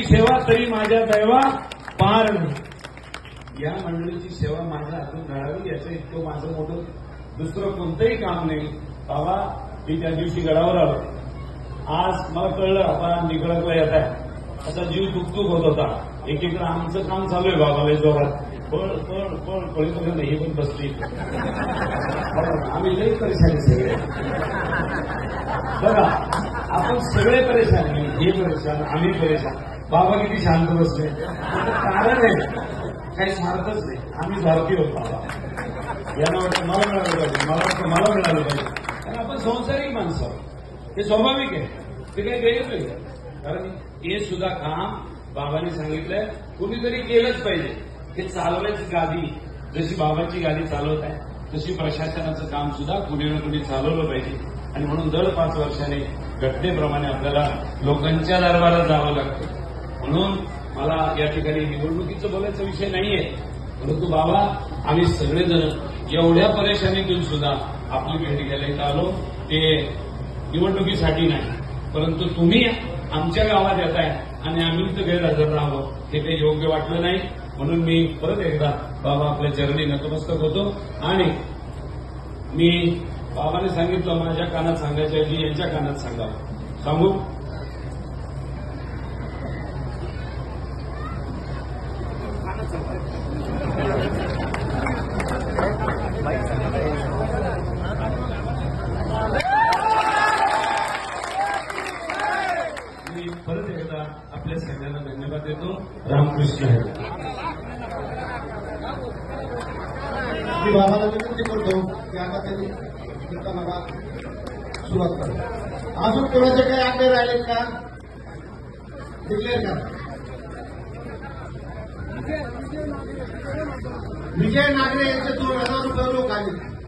सेवा तरी माझ्या दैवा पार नाही। या मंडळीची सेवा माझ्या हातून घडावी याचं इतकं माझं मोठं दुसरं कोणतंही काम नाही। बाबा मी त्या दिवशी गडावर आलो, आज मला कळलं आता निकडकला येत आहे, असा जीव तुकतुक होत होता। एकीकडे आमचं काम चालू आहे बाबाला जोरात, पळ पळ पळ पळीपर्यंत नाही पण बसली। आम्ही लई परेशानी सगळे बघा, आपण सगळे परेशान, हे परेशान आम्ही परेशान, बाबा किती शांत बसले, कारण आहे काही स्वार्थच नाही, आम्ही स्वार्थी होतो बाबा। यांना वाटतं मला मिळालं पाहिजे, मला वाटतं मला मिळालं पाहिजे, कारण आपण संसारिक माणसं आहोत, हे स्वाभाविक आहे, ते काही वेगळं नाही। कारण हे सुद्धा काम बाबांनी सांगितलंय कुणीतरी केलंच पाहिजे। हे चालवायची गादी जशी बाबांची गादी चालवत आहे तशी प्रशासनाचं काम सुद्धा कुणी ना कुणी चालवलं पाहिजे। आणि म्हणून दर 5 वर्षांनी घटनेप्रमाणे आपल्याला लोकांच्या दरबारात जावं लागतं। म्हणून मला या ठिकाणी निवडणुकीचं बोलायचा विषय नाहीये, परंतु बाबा आम्ही सगळेजण एवढ्या परेशानीतून सुद्धा आपली भेट घ्यायला इथं आलो, ते निवडणुकीसाठी नाही, परंतु तुम्ही आमच्या गावात येत आहे आणि आम्ही इथं गैरहजर राहावं हे काही योग्य वाटलं नाही। म्हणून मी परत एकदा बाबा आपल्या चरणी नतमस्तक होतो। आणि मी बाबाने सांगितलं माझ्या कानात सांगायच्या ऐवजी यांच्या कानात सांगावं, सांगू मी परत एकदा आपल्या सगळ्यांना धन्यवाद देतो। रामकृष्ण हरी। मी बाबाला विनंती करतो की आता त्यांनी कीर्तनाला सुरुवात करा। अजून कोणाचे काही आकडे राहिलेत का? डिक्लेअर करा। विजय नागरे यांचे 2000 रुपये रोख आले।